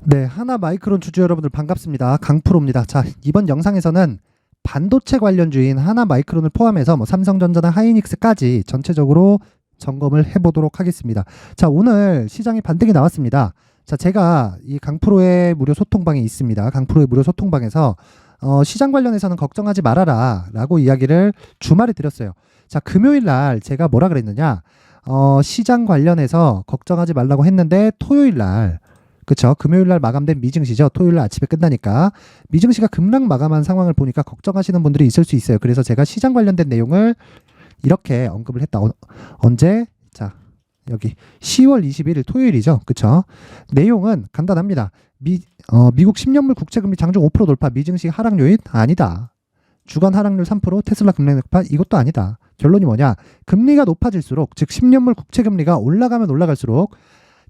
네, 하나마이크론 주주 여러분들 반갑습니다. 강프로입니다. 자, 이번 영상에서는 반도체 관련주인 하나마이크론을 포함해서 삼성전자나 하이닉스까지 전체적으로 점검을 해보도록 하겠습니다. 자, 오늘 시장에 반등이 나왔습니다. 자, 제가 이 강프로의 무료 소통방에 있습니다. 강프로의 무료 소통방에서 시장 관련해서는 걱정하지 말아라 라고 이야기를 주말에 드렸어요. 자, 금요일 날 제가 뭐라 그랬느냐, 시장 관련해서 걱정하지 말라고 했는데 토요일 날, 그쵸, 금요일 날 마감된 미증시죠. 토요일 날 아침에 끝나니까 미증시가 급락 마감한 상황을 보니까 걱정하시는 분들이 있을 수 있어요. 그래서 제가 시장 관련된 내용을 이렇게 언급을 했다. 언제? 자, 여기 10월 21일 토요일이죠. 그쵸? 내용은 간단합니다. 미국 10년물 국채금리 장중 5% 돌파, 미증시 하락 요인? 아니다. 주간 하락률 3%, 테슬라 급락 높아? 이것도 아니다. 결론이 뭐냐? 금리가 높아질수록, 즉 10년물 국채금리가 올라가면 올라갈수록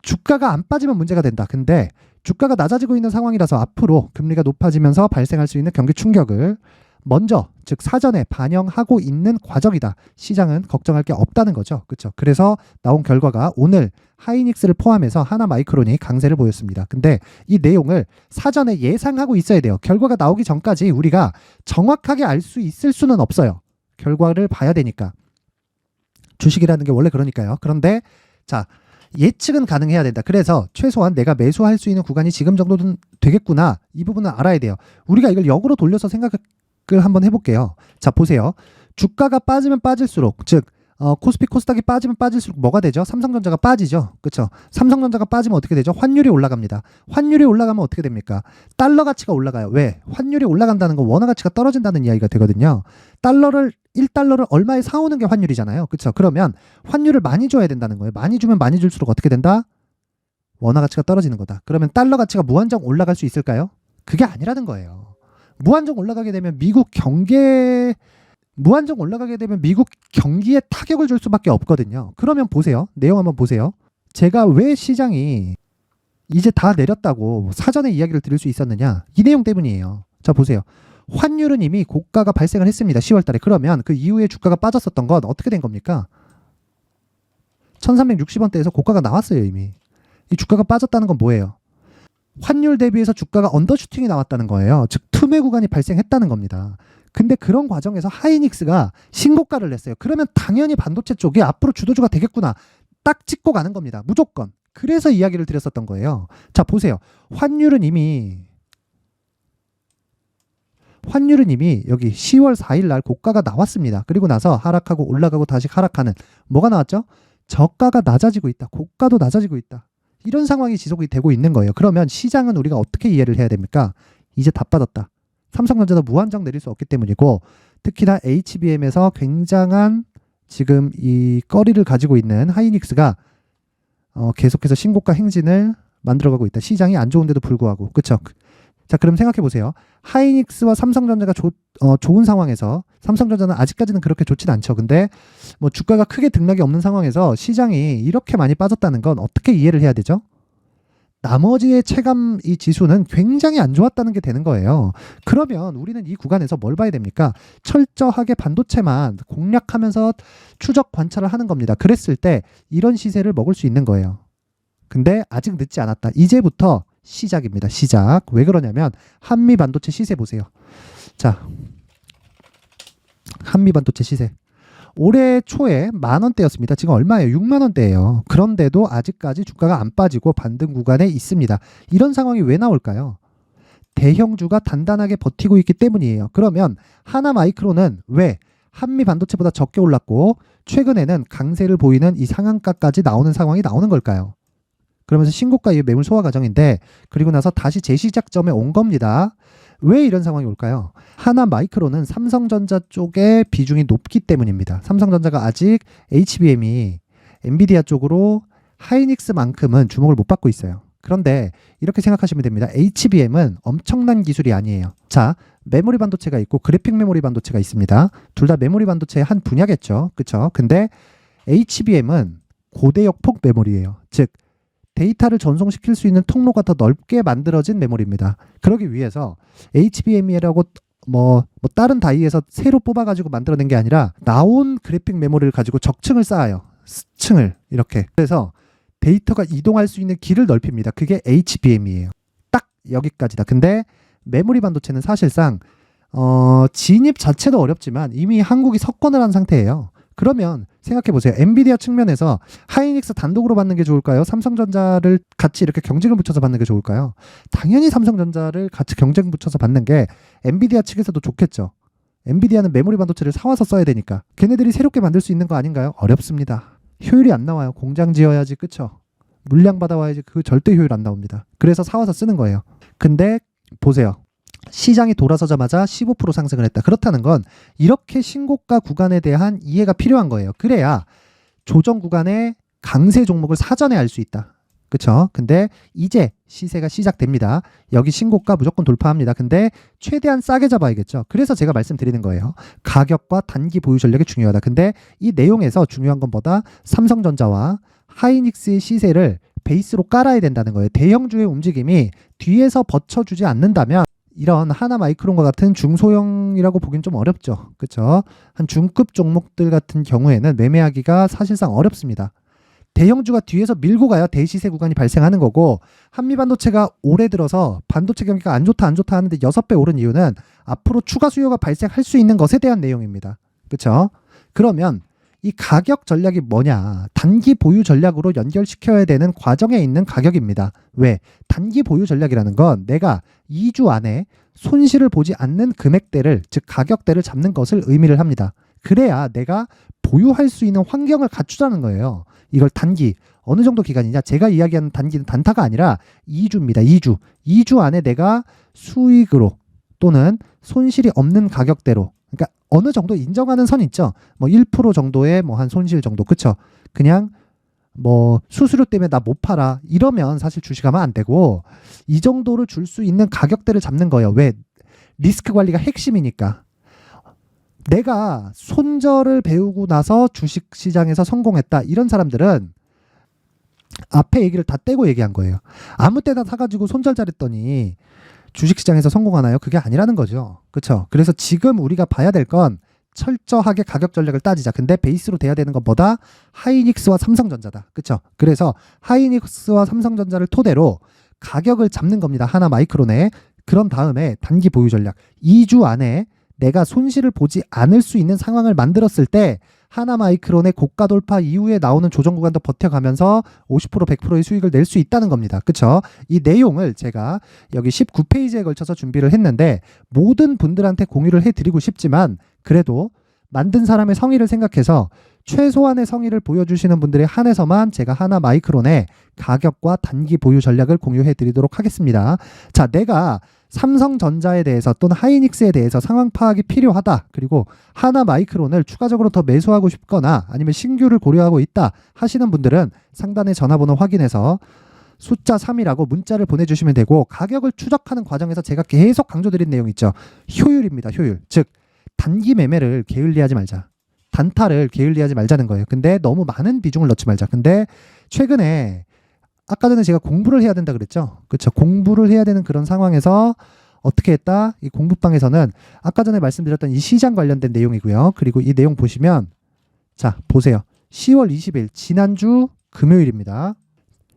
주가가 안 빠지면 문제가 된다. 근데 주가가 낮아지고 있는 상황이라서 앞으로 금리가 높아지면서 발생할 수 있는 경기 충격을 먼저, 즉 사전에 반영하고 있는 과정이다. 시장은 걱정할 게 없다는 거죠. 그렇죠? 그래서 나온 결과가 오늘 하이닉스를 포함해서 하나마이크론이 강세를 보였습니다. 근데 이 내용을 사전에 예상하고 있어야 돼요. 결과가 나오기 전까지 우리가 정확하게 알 수 있을 수는 없어요. 결과를 봐야 되니까. 주식이라는 게 원래 그러니까요. 그런데 자, 예측은 가능해야 된다. 그래서 최소한 내가 매수할 수 있는 구간이 지금 정도는 되겠구나. 이 부분은 알아야 돼요. 우리가 이걸 역으로 돌려서 생각을 한번 해볼게요. 자, 보세요. 주가가 빠지면 빠질수록, 즉 코스피 코스닥이 빠지면 빠질수록 뭐가 되죠? 삼성전자가 빠지죠. 그렇죠? 삼성전자가 빠지면 어떻게 되죠? 환율이 올라갑니다. 환율이 올라가면 어떻게 됩니까? 달러 가치가 올라가요. 왜? 환율이 올라간다는 건 원화 가치가 떨어진다는 이야기가 되거든요. 1달러를 얼마에 사오는 게 환율이잖아요. 그렇죠? 그러면 환율을 많이 줘야 된다는 거예요. 많이 주면 많이 줄수록 어떻게 된다? 원화 가치가 떨어지는 거다. 그러면 달러 가치가 무한정 올라갈 수 있을까요? 그게 아니라는 거예요. 무한정 올라가게 되면 미국 경기에 타격을 줄 수밖에 없거든요. 그러면 보세요. 내용 한번 보세요. 제가 왜 시장이 이제 다 내렸다고 사전에 이야기를 드릴 수 있었느냐? 이 내용 때문이에요. 자, 보세요. 환율은 이미 고가가 발생을 했습니다. 10월 달에. 그러면 그 이후에 주가가 빠졌었던 건 어떻게 된 겁니까? 1360원대에서 고가가 나왔어요, 이미. 이 주가가 빠졌다는 건 뭐예요? 환율 대비해서 주가가 언더슈팅이 나왔다는 거예요. 즉 투매 구간이 발생했다는 겁니다. 근데 그런 과정에서 하이닉스가 신고가를 냈어요. 그러면 당연히 반도체 쪽이 앞으로 주도주가 되겠구나. 딱 찍고 가는 겁니다. 무조건. 그래서 이야기를 드렸었던 거예요. 자, 보세요. 환율은 이미 여기 10월 4일 날 고가가 나왔습니다. 그리고 나서 하락하고 올라가고 다시 하락하는, 뭐가 나왔죠? 저가가 낮아지고 있다. 고가도 낮아지고 있다. 이런 상황이 지속이 되고 있는 거예요. 그러면 시장은 우리가 어떻게 이해를 해야 됩니까? 이제 다 빠졌다. 삼성전자도 무한정 내릴 수 없기 때문이고, 특히나 HBM에서 굉장한 지금 이 거리를 가지고 있는 하이닉스가 계속해서 신고가 행진을 만들어가고 있다. 시장이 안 좋은데도 불구하고. 그렇죠? 자, 그럼 생각해 보세요. 하이닉스와 삼성전자가 좋은 상황에서, 삼성전자는 아직까지는 그렇게 좋진 않죠. 근데 뭐 주가가 크게 등락이 없는 상황에서 시장이 이렇게 많이 빠졌다는 건 어떻게 이해를 해야 되죠? 나머지의 체감 이 지수는 굉장히 안 좋았다는 게 되는 거예요. 그러면 우리는 이 구간에서 뭘 봐야 됩니까? 철저하게 반도체만 공략하면서 추적 관찰을 하는 겁니다. 그랬을 때 이런 시세를 먹을 수 있는 거예요. 근데 아직 늦지 않았다. 이제부터 시작입니다. 시작. 왜 그러냐면 한미 반도체 시세 보세요. 자, 한미 반도체 시세. 올해 초에 10,000원대였습니다. 지금 얼마예요? 60,000원대예요. 그런데도 아직까지 주가가 안 빠지고 반등 구간에 있습니다. 이런 상황이 왜 나올까요? 대형주가 단단하게 버티고 있기 때문이에요. 그러면 하나마이크론은 왜 한미 반도체보다 적게 올랐고 최근에는 강세를 보이는 이 상한가까지 나오는 상황이 나오는 걸까요? 그러면서 신고가 이후 매물 소화 과정인데, 그리고 나서 다시 재시작점에 온 겁니다. 왜 이런 상황이 올까요? 하나마이크론은 삼성전자 쪽의 비중이 높기 때문입니다. 삼성전자가 아직 HBM이 엔비디아 쪽으로 하이닉스만큼은 주목을 못 받고 있어요. 그런데 이렇게 생각하시면 됩니다. HBM은 엄청난 기술이 아니에요. 자, 메모리 반도체가 있고 그래픽 메모리 반도체가 있습니다. 둘 다 메모리 반도체의 한 분야겠죠. 그렇죠? 근데 HBM은 고대역폭 메모리예요. 즉 데이터를 전송시킬 수 있는 통로가 더 넓게 만들어진 메모리입니다. 그러기 위해서 HBM이라고 다른 다이에서 새로 뽑아가지고 만들어낸 게 아니라 나온 그래픽 메모리를 가지고 적층을 쌓아요. 스층을 이렇게. 그래서 데이터가 이동할 수 있는 길을 넓힙니다. 그게 HBM이에요. 여기까지다. 근데 메모리 반도체는 사실상 진입 자체도 어렵지만 이미 한국이 석권을 한 상태예요. 그러면 생각해보세요. 엔비디아 측면에서 하이닉스 단독으로 받는 게 좋을까요? 삼성전자를 같이 이렇게 경쟁을 붙여서 받는 게 좋을까요? 당연히 삼성전자를 같이 경쟁 붙여서 받는 게 엔비디아 측에서도 좋겠죠. 엔비디아는 메모리 반도체를 사와서 써야 되니까. 걔네들이 새롭게 만들 수 있는 거 아닌가요? 어렵습니다. 효율이 안 나와요. 공장 지어야지, 그쵸? 물량 받아와야지. 그 절대 효율 안 나옵니다. 그래서 사와서 쓰는 거예요. 근데 보세요. 시장이 돌아서자마자 15% 상승을 했다. 그렇다는 건 이렇게 신고가 구간에 대한 이해가 필요한 거예요. 그래야 조정 구간의 강세 종목을 사전에 알 수 있다. 그쵸? 근데 이제 시세가 시작됩니다. 여기 신고가 무조건 돌파합니다. 근데 최대한 싸게 잡아야겠죠. 그래서 제가 말씀드리는 거예요. 가격과 단기 보유 전략이 중요하다. 근데 이 내용에서 중요한 건 뭐다? 삼성전자와 하이닉스의 시세를 베이스로 깔아야 된다는 거예요. 대형주의 움직임이 뒤에서 버텨주지 않는다면 이런 하나마이크론과 같은 중소형이라고 보긴 좀 어렵죠. 그렇죠? 한 중급 종목들 같은 경우에는 매매하기가 사실상 어렵습니다. 대형주가 뒤에서 밀고 가야 대시세 구간이 발생하는 거고, 한미반도체가 올해 들어서 반도체 경기가 안 좋다 하는데 6배 오른 이유는 앞으로 추가 수요가 발생할 수 있는 것에 대한 내용입니다. 그렇죠? 그러면 이 가격 전략이 뭐냐? 단기 보유 전략으로 연결시켜야 되는 과정에 있는 가격입니다. 왜? 단기 보유 전략이라는 건 내가 2주 안에 손실을 보지 않는 금액대를, 즉 가격대를 잡는 것을 의미를 합니다. 그래야 내가 보유할 수 있는 환경을 갖추자는 거예요. 이걸 단기, 어느 정도 기간이냐? 제가 이야기하는 단기는 단타가 아니라 2주입니다. 2주. 2주 안에 내가 수익으로 또는 손실이 없는 가격대로, 그러니까 어느 정도 인정하는 선 있죠. 뭐 1% 정도의 뭐 한 손실 정도, 그쵸? 그냥 뭐 수수료 때문에 나 못 팔아 이러면 사실 주식하면 안 되고, 이 정도를 줄 수 있는 가격대를 잡는 거예요. 왜? 리스크 관리가 핵심이니까. 내가 손절을 배우고 나서 주식 시장에서 성공했다, 이런 사람들은 앞에 얘기를 다 떼고 얘기한 거예요. 아무 때나 사가지고 손절 잘했더니 주식시장에서 성공하나요? 그게 아니라는 거죠. 그렇죠? 그래서 지금 우리가 봐야 될 건 철저하게 가격 전략을 따지자. 근데 베이스로 돼야 되는 건 뭐다? 하이닉스와 삼성전자다. 그렇죠? 그래서 하이닉스와 삼성전자를 토대로 가격을 잡는 겁니다. 하나 마이크론에. 그런 다음에 단기 보유 전략. 2주 안에 내가 손실을 보지 않을 수 있는 상황을 만들었을 때 하나 마이크론의 고가 돌파 이후에 나오는 조정 구간도 버텨가면서 50% 100%의 수익을 낼 수 있다는 겁니다. 그쵸? 이 내용을 제가 여기 19페이지에 걸쳐서 준비를 했는데 모든 분들한테 공유를 해드리고 싶지만 그래도 만든 사람의 성의를 생각해서 최소한의 성의를 보여주시는 분들에 한해서만 제가 하나 마이크론의 가격과 단기 보유 전략을 공유해 드리도록 하겠습니다. 자, 내가 삼성전자에 대해서 또는 하이닉스에 대해서 상황 파악이 필요하다. 그리고 하나 마이크론을 추가적으로 더 매수하고 싶거나 아니면 신규를 고려하고 있다 하시는 분들은 상단의 전화번호 확인해서 숫자 3이라고 문자를 보내주시면 되고, 가격을 추적하는 과정에서 제가 계속 강조드린 내용 있죠. 효율입니다. 효율. 즉 단기 매매를 게을리하지 말자. 단타를 게을리하지 말자는 거예요. 근데 너무 많은 비중을 넣지 말자. 근데 최근에 아까 전에 제가 공부를 해야 된다 그랬죠. 그렇죠. 공부를 해야 되는 그런 상황에서 어떻게 했다? 이 공부방에서는 아까 전에 말씀드렸던 이 시장 관련된 내용이고요. 그리고 이 내용 보시면, 자, 보세요. 10월 20일 지난주 금요일입니다.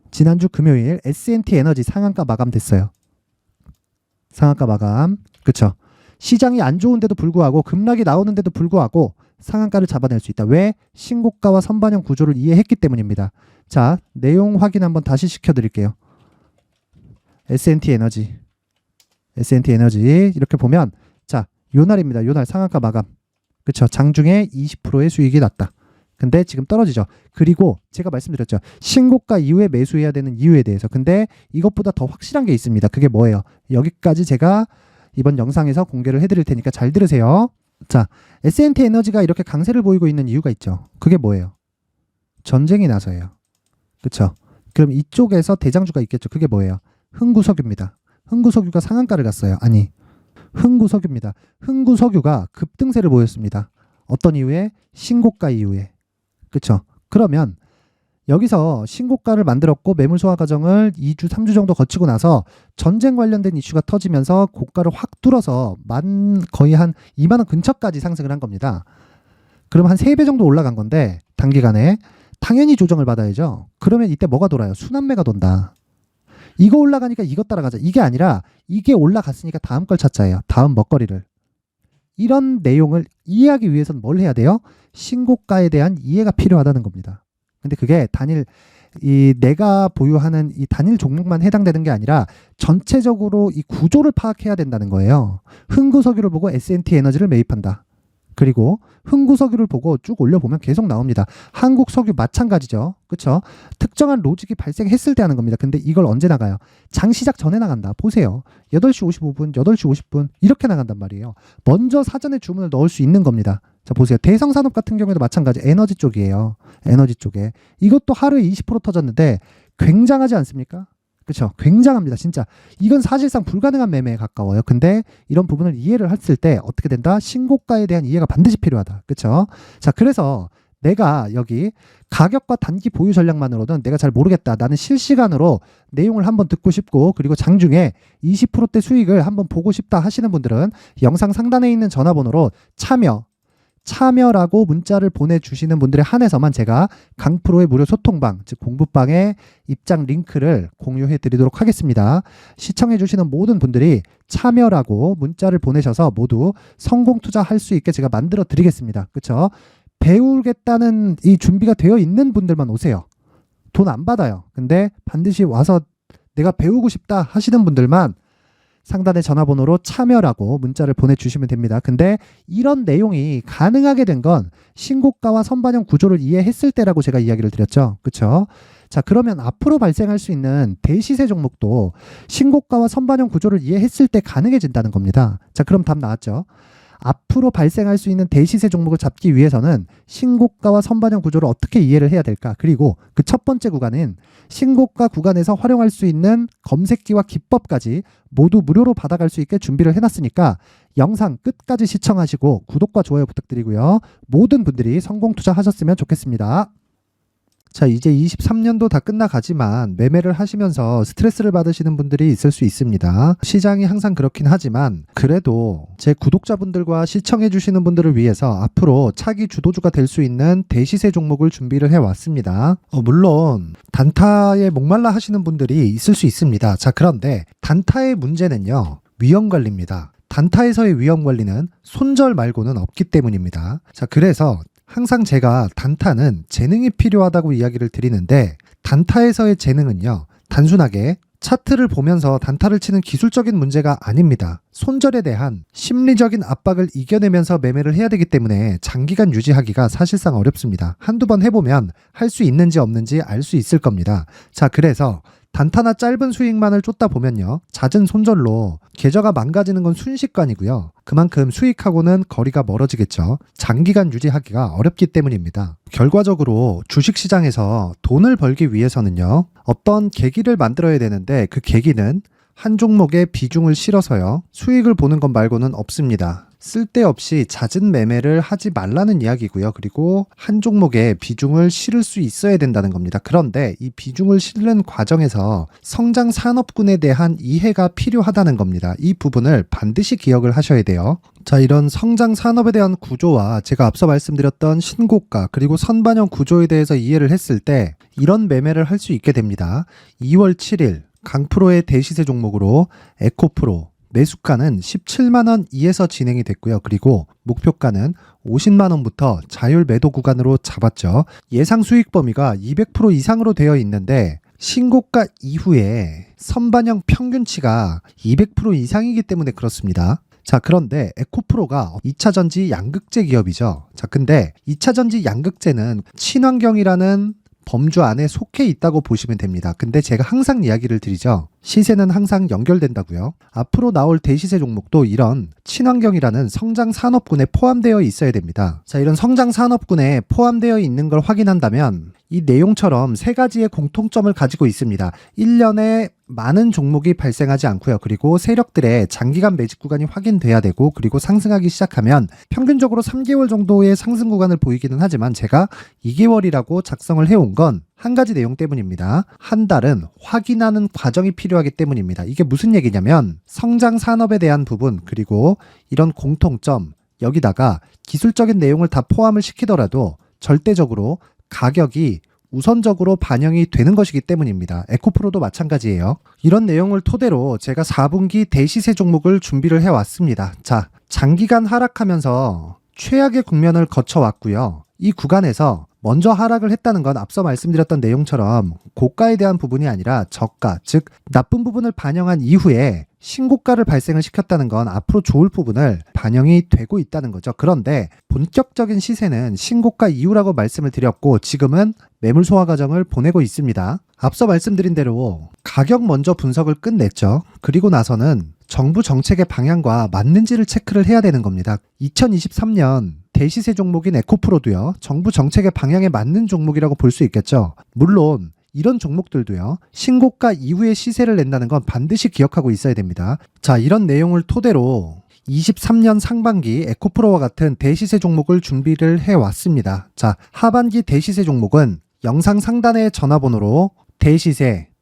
지난주 금요일 S&T 에너지 상한가 마감됐어요. 상한가 마감. 그렇죠. 시장이 안 좋은데도 불구하고 급락이 나오는데도 불구하고 상한가를 잡아낼 수 있다. 왜? 신고가와 선반영 구조를 이해했기 때문입니다. 자, 내용 확인 한번 다시 시켜드릴게요. S&T 에너지 이렇게 보면, 자, 요 날입니다. 요 날 상한가 마감. 그쵸? 장중에 20%의 수익이 났다. 근데 지금 떨어지죠. 그리고 제가 말씀드렸죠. 신고가 이후에 매수해야 되는 이유에 대해서. 근데 이것보다 더 확실한 게 있습니다. 그게 뭐예요? 여기까지 제가 이번 영상에서 공개를 해드릴 테니까 잘 들으세요. 자, S&T 에너지가 이렇게 강세를 보이고 있는 이유가 있죠. 그게 뭐예요? 전쟁이 나서예요. 그렇죠? 그럼 이쪽에서 대장주가 있겠죠. 그게 뭐예요? 흥구석유입니다. 흥구석유가 상한가를 갔어요. 아니, 흥구석유입니다. 흥구석유가 급등세를 보였습니다. 어떤 이유에? 신고가 이후에. 그렇죠? 그러면 여기서 신고가를 만들었고 매물 소화 과정을 2주, 3주 정도 거치고 나서 전쟁 관련된 이슈가 터지면서 고가를 확 뚫어서 거의 한 2만 원 근처까지 상승을 한 겁니다. 그럼 한 3배 정도 올라간 건데 단기간에 당연히 조정을 받아야죠. 그러면 이때 뭐가 돌아요? 순환매가 돈다. 이거 올라가니까 이거 따라가자. 이게 아니라 이게 올라갔으니까 다음 걸 찾자예요. 다음 먹거리를. 이런 내용을 이해하기 위해서는 뭘 해야 돼요? 신고가에 대한 이해가 필요하다는 겁니다. 근데 그게 내가 보유하는 이 단일 종목만 해당되는 게 아니라 전체적으로 이 구조를 파악해야 된다는 거예요. 흥구석유를 보고 S&T 에너지를 매입한다. 그리고 흥구석유를 보고 쭉 올려보면 계속 나옵니다. 한국석유 마찬가지죠. 그렇죠? 특정한 로직이 발생했을 때 하는 겁니다. 근데 이걸 언제 나가요? 장 시작 전에 나간다. 보세요. 8시 55분, 8시 50분 이렇게 나간단 말이에요. 먼저 사전에 주문을 넣을 수 있는 겁니다. 자, 보세요. 대성산업 같은 경우에도 마찬가지. 에너지 쪽이에요. 에너지 쪽에. 이것도 하루에 20% 터졌는데 굉장하지 않습니까? 그렇죠. 굉장합니다. 진짜. 이건 사실상 불가능한 매매에 가까워요. 근데 이런 부분을 이해를 했을 때 어떻게 된다? 신고가에 대한 이해가 반드시 필요하다. 그렇죠? 자, 그래서 내가 여기 가격과 단기 보유 전략만으로는 내가 잘 모르겠다. 나는 실시간으로 내용을 한번 듣고 싶고 그리고 장중에 20%대 수익을 한번 보고 싶다 하시는 분들은 영상 상단에 있는 전화번호로 참여라고 문자를 보내주시는 분들에 한해서만 제가 강프로의 무료 소통방, 즉 공부방의 입장 링크를 공유해 드리도록 하겠습니다. 시청해 주시는 모든 분들이 참여라고 문자를 보내셔서 모두 성공 투자할 수 있게 제가 만들어 드리겠습니다. 그렇죠? 배우겠다는 이 준비가 되어 있는 분들만 오세요. 돈 안 받아요. 근데 반드시 와서 내가 배우고 싶다 하시는 분들만 상단의 전화번호로 참여라고 문자를 보내주시면 됩니다. 근데 이런 내용이 가능하게 된 건 신고가와 선반영 구조를 이해했을 때라고 제가 이야기를 드렸죠. 그렇죠? 자, 그러면 앞으로 발생할 수 있는 대시세 종목도 신고가와 선반영 구조를 이해했을 때 가능해진다는 겁니다. 자, 그럼 답 나왔죠? 앞으로 발생할 수 있는 대시세 종목을 잡기 위해서는 신고가와 선반영 구조를 어떻게 이해를 해야 될까? 그리고 그 첫 번째 구간은 신고가 구간에서 활용할 수 있는 검색기와 기법까지 모두 무료로 받아갈 수 있게 준비를 해놨으니까 영상 끝까지 시청하시고 구독과 좋아요 부탁드리고요. 모든 분들이 성공 투자하셨으면 좋겠습니다. 자, 이제 23년도 다 끝나가지만 매매를 하시면서 스트레스를 받으시는 분들이 있을 수 있습니다. 시장이 항상 그렇긴 하지만 그래도 제 구독자분들과 시청해 주시는 분들을 위해서 앞으로 차기 주도주가 될 수 있는 대시세 종목을 준비를 해왔습니다. 물론 단타에 목말라 하시는 분들이 있을 수 있습니다. 자, 그런데 단타의 문제는요, 위험관리입니다. 단타에서의 위험관리는 손절 말고는 없기 때문입니다. 자, 그래서 항상 제가 단타는 재능이 필요하다고 이야기를 드리는데 단타에서의 재능은요, 단순하게 차트를 보면서 단타를 치는 기술적인 문제가 아닙니다. 손절에 대한 심리적인 압박을 이겨내면서 매매를 해야 되기 때문에 장기간 유지하기가 사실상 어렵습니다. 한두 번 해보면 할 수 있는지 없는지 알 수 있을 겁니다. 자, 그래서 단타나 짧은 수익만을 쫓다 보면요, 잦은 손절로 계좌가 망가지는 건 순식간이고요. 그만큼 수익하고는 거리가 멀어지겠죠. 장기간 유지하기가 어렵기 때문입니다. 결과적으로 주식시장에서 돈을 벌기 위해서는요, 어떤 계기를 만들어야 되는데 그 계기는 한 종목에 비중을 실어서요, 수익을 보는 것 말고는 없습니다. 쓸데없이 잦은 매매를 하지 말라는 이야기고요. 그리고 한 종목에 비중을 실을 수 있어야 된다는 겁니다. 그런데 이 비중을 실는 과정에서 성장 산업군에 대한 이해가 필요하다는 겁니다. 이 부분을 반드시 기억을 하셔야 돼요. 자, 이런 성장 산업에 대한 구조와 제가 앞서 말씀드렸던 신고가 그리고 선반영 구조에 대해서 이해를 했을 때 이런 매매를 할 수 있게 됩니다. 2월 7일 강프로의 대시세 종목으로 에코프로 매수가는 17만원 이에서 진행이 됐고요. 그리고 목표가는 50만원부터 자율 매도 구간으로 잡았죠. 예상 수익 범위가 200% 이상으로 되어 있는데 신고가 이후에 선반영 평균치가 200% 이상이기 때문에 그렇습니다. 자, 그런데 에코프로가 2차전지 양극재 기업이죠. 자, 근데 2차전지 양극재는 친환경이라는 범주 안에 속해 있다고 보시면 됩니다. 근데 제가 항상 이야기를 드리죠. 시세는 항상 연결된다고요. 앞으로 나올 대시세 종목도 이런 친환경이라는 성장 산업군에 포함되어 있어야 됩니다. 자, 이런 성장 산업군에 포함되어 있는 걸 확인한다면 이 내용처럼 세 가지의 공통점을 가지고 있습니다. 1년에 많은 종목이 발생하지 않고요. 그리고 세력들의 장기간 매집 구간이 확인돼야 되고, 그리고 상승하기 시작하면 평균적으로 3개월 정도의 상승 구간을 보이기는 하지만 제가 2개월이라고 작성을 해온 건 한 가지 내용 때문입니다. 한 달은 확인하는 과정이 필요하기 때문입니다. 이게 무슨 얘기냐면 성장 산업에 대한 부분, 그리고 이런 공통점, 여기다가 기술적인 내용을 다 포함을 시키더라도 절대적으로 가격이 우선적으로 반영이 되는 것이기 때문입니다. 에코프로도 마찬가지예요. 이런 내용을 토대로 제가 4분기 대시세 종목을 준비를 해왔습니다. 자, 장기간 하락하면서 최악의 국면을 거쳐왔고요. 이 구간에서 먼저 하락을 했다는 건 앞서 말씀드렸던 내용처럼 고가에 대한 부분이 아니라 저가, 즉 나쁜 부분을 반영한 이후에 신고가를 발생을 시켰다는 건 앞으로 좋을 부분을 반영이 되고 있다는 거죠. 그런데 본격적인 시세는 신고가 이후라고 말씀을 드렸고 지금은 매물 소화 과정을 보내고 있습니다. 앞서 말씀드린 대로 가격 먼저 분석을 끝냈죠. 그리고 나서는 정부 정책의 방향과 맞는지를 체크를 해야 되는 겁니다. 2023년 대시세 종목인 에코프로도요, 정부 정책의 방향에 맞는 종목이라고 볼 수 있겠죠. 물론 이런 종목들도요, 신고가 이후에 시세를 낸다는 건 반드시 기억하고 있어야 됩니다. 자, 이런 내용을 토대로 23년 상반기 에코프로와 같은 대시세 종목을 준비를 해왔습니다. 자, 하반기 대시세 종목은 영상 상단의 전화번호로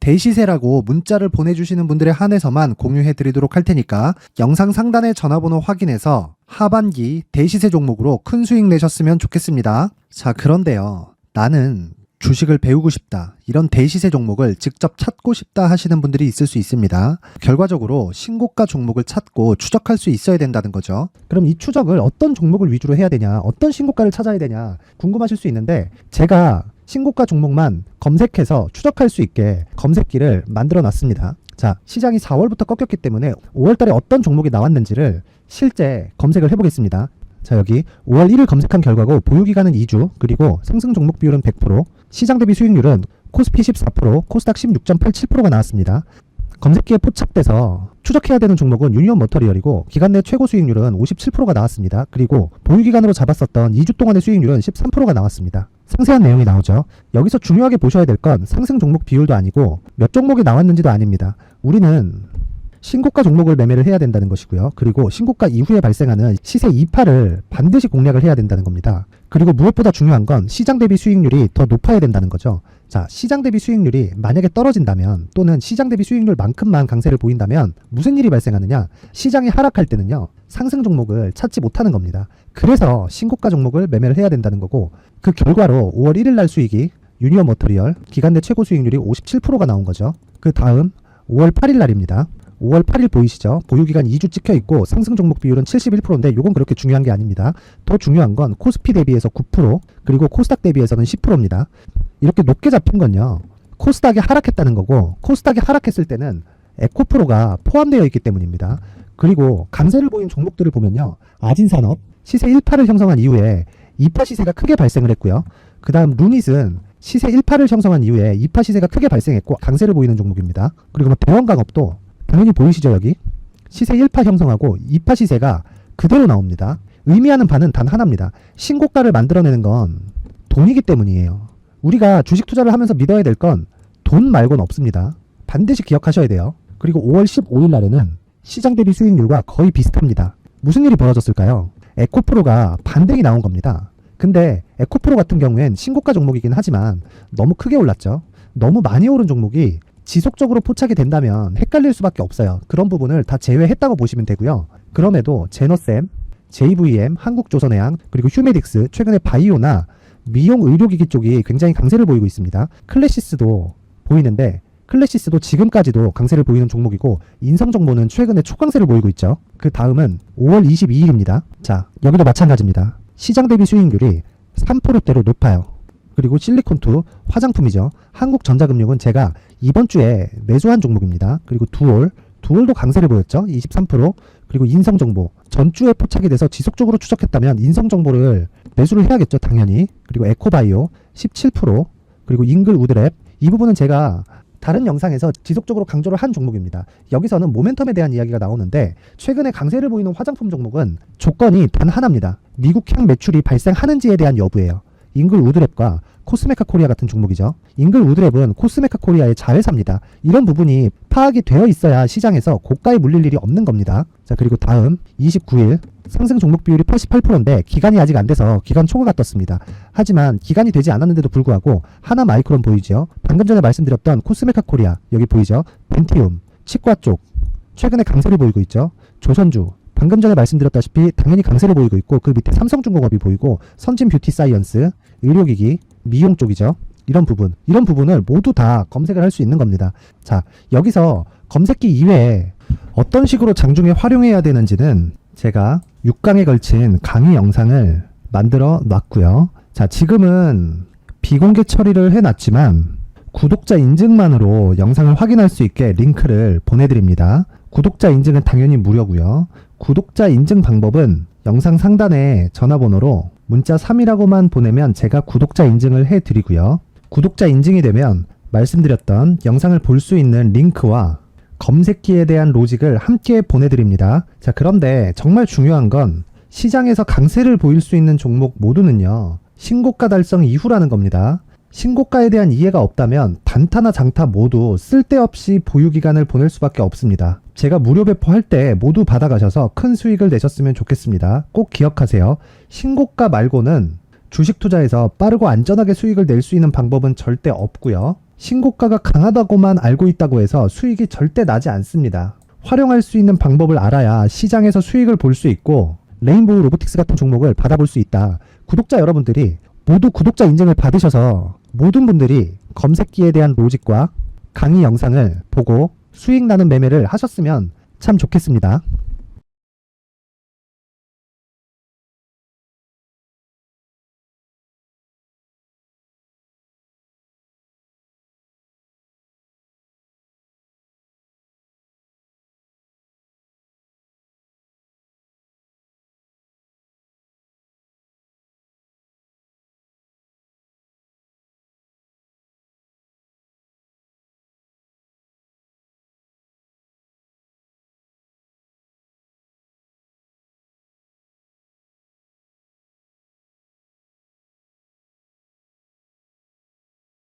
대시세라고 문자를 보내주시는 분들에 한해서만 공유해드리도록 할 테니까 영상 상단의 전화번호 확인해서 하반기 대시세 종목으로 큰 수익 내셨으면 좋겠습니다. 자, 그런데요, 나는 주식을 배우고 싶다, 이런 대시세 종목을 직접 찾고 싶다 하시는 분들이 있을 수 있습니다. 결과적으로 신고가 종목을 찾고 추적할 수 있어야 된다는 거죠. 그럼 이 추적을 어떤 종목을 위주로 해야 되냐, 어떤 신고가를 찾아야 되냐 궁금하실 수 있는데, 제가 신고가 종목만 검색해서 추적할 수 있게 검색기를 만들어 놨습니다. 자, 시장이 4월부터 꺾였기 때문에 5월달에 어떤 종목이 나왔는지를 실제 검색을 해보겠습니다. 자, 여기 5월 1일 검색한 결과고 보유기간은 2주, 그리고 상승 종목 비율은 100%, 시장 대비 수익률은 코스피 14%, 코스닥 16.87%가 나왔습니다. 검색기에 포착돼서 추적해야 되는 종목은 유니온 머터리얼이고 기간 내 최고 수익률은 57%가 나왔습니다. 그리고 보유기간으로 잡았었던 2주 동안의 수익률은 13%가 나왔습니다. 상세한 내용이 나오죠. 여기서 중요하게 보셔야 될 건 상승 종목 비율도 아니고 몇 종목이 나왔는지도 아닙니다. 우리는 신고가 종목을 매매를 해야 된다는 것이고요. 그리고 신고가 이후에 발생하는 시세 이파를 반드시 공략을 해야 된다는 겁니다. 그리고 무엇보다 중요한 건 시장 대비 수익률이 더 높아야 된다는 거죠. 자, 시장 대비 수익률이 만약에 떨어진다면, 또는 시장 대비 수익률만큼만 강세를 보인다면 무슨 일이 발생하느냐? 시장이 하락할 때는요, 상승 종목을 찾지 못하는 겁니다. 그래서 신고가 종목을 매매를 해야 된다는 거고, 그 결과로 5월 1일 날 수익이 유니온 머터리얼 기간 내 최고 수익률이 57%가 나온 거죠. 그 다음 5월 8일 날입니다. 5월 8일 보이시죠? 보유기간 2주 찍혀 있고 상승 종목 비율은 71%인데 이건 그렇게 중요한 게 아닙니다. 더 중요한 건 코스피 대비해서 9%, 그리고 코스닥 대비해서는 10%입니다. 이렇게 높게 잡힌 건요, 코스닥이 하락했다는 거고, 코스닥이 하락했을 때는 에코프로가 포함되어 있기 때문입니다. 그리고 강세를 보인 종목들을 보면요, 아진산업 시세 1파를 형성한 이후에 2파 시세가 크게 발생을 했고요. 그 다음 루닛은 시세 1파를 형성한 이후에 2파 시세가 크게 발생했고 강세를 보이는 종목입니다. 그리고 뭐 대원강업도 당연히 보이시죠? 여기 시세 1파 형성하고 2파 시세가 그대로 나옵니다. 의미하는 바는 단 하나입니다. 신고가를 만들어내는 건 돈이기 때문이에요. 우리가 주식 투자를 하면서 믿어야 될 건 돈 말고는 없습니다. 반드시 기억하셔야 돼요. 그리고 5월 15일 날에는 시장 대비 수익률과 거의 비슷합니다. 무슨 일이 벌어졌을까요? 에코프로가 반등이 나온 겁니다. 근데 에코프로 같은 경우엔 신고가 종목이긴 하지만 너무 크게 올랐죠. 너무 많이 오른 종목이 지속적으로 포착이 된다면 헷갈릴 수밖에 없어요. 그런 부분을 다 제외했다고 보시면 되고요. 그럼에도 제너셈, JVM, 한국조선해양, 그리고 휴메딕스, 최근에 바이오나 미용 의료기기 쪽이 굉장히 강세를 보이고 있습니다. 클래시스도 보이는데 클래시스도 지금까지도 강세를 보이는 종목이고, 인성정보는 최근에 초강세를 보이고 있죠. 그 다음은 5월 22일입니다. 자, 여기도 마찬가지입니다. 시장 대비 수익률이 3%대로 높아요. 그리고 실리콘2 화장품이죠. 한국전자금융은 제가 이번 주에 매수한 종목입니다. 그리고 두올도 강세를 보였죠. 23%. 그리고 인성정보 전주에 포착이 돼서 지속적으로 추적했다면 인성정보를 매수를 해야겠죠, 당연히. 그리고 에코바이오 17%. 그리고 잉글우드랩, 이 부분은 제가 다른 영상에서 지속적으로 강조를 한 종목입니다. 여기서는 모멘텀에 대한 이야기가 나오는데, 최근에 강세를 보이는 화장품 종목은 조건이 단 하나입니다. 미국향 매출이 발생하는지에 대한 여부예요. 잉글우드랩과 코스메카 코리아 같은 종목이죠. 잉글우드랩은 코스메카 코리아의 자회사입니다. 이런 부분이 파악이 되어 있어야 시장에서 고가에 물릴 일이 없는 겁니다. 자, 그리고 다음 29일 상승 종목 비율이 88%인데 기간이 아직 안 돼서 기간 초과가 떴습니다. 하지만 기간이 되지 않았는데도 불구하고 하나 마이크론 보이죠. 방금 전에 말씀드렸던 코스메카 코리아 여기 보이죠. 벤티움, 치과 쪽 최근에 강세를 보이고 있죠. 조선주 방금 전에 말씀드렸다시피 당연히 강세를 보이고 있고, 그 밑에 삼성중공업이 보이고, 선진 뷰티 사이언스, 의료기기, 미용 쪽이죠. 이런 부분을 모두 다 검색을 할 수 있는 겁니다. 자, 여기서 검색기 이외에 어떤 식으로 장중에 활용해야 되는지는 제가 6강에 걸친 강의 영상을 만들어 놨고요. 자, 지금은 비공개 처리를 해놨지만 구독자 인증만으로 영상을 확인할 수 있게 링크를 보내드립니다. 구독자 인증은 당연히 무료고요. 구독자 인증 방법은 영상 상단에 전화번호로 문자 3이라고만 보내면 제가 구독자 인증을 해드리고요. 구독자 인증이 되면 말씀드렸던 영상을 볼 수 있는 링크와 검색기에 대한 로직을 함께 보내드립니다. 자, 그런데 정말 중요한 건 시장에서 강세를 보일 수 있는 종목 모두는요, 신고가 달성 이후라는 겁니다. 신고가에 대한 이해가 없다면 단타나 장타 모두 쓸데없이 보유기간을 보낼 수밖에 없습니다. 제가 무료 배포할 때 모두 받아가셔서 큰 수익을 내셨으면 좋겠습니다. 꼭 기억하세요. 신고가 말고는 주식 투자에서 빠르고 안전하게 수익을 낼 수 있는 방법은 절대 없고요. 신고가가 강하다고만 알고 있다고 해서 수익이 절대 나지 않습니다. 활용할 수 있는 방법을 알아야 시장에서 수익을 볼 수 있고 레인보우 로보틱스 같은 종목을 받아볼 수 있다. 구독자 여러분들이 모두 구독자 인증을 받으셔서 모든 분들이 검색기에 대한 로직과 강의 영상을 보고 수익 나는 매매를 하셨으면 참 좋겠습니다.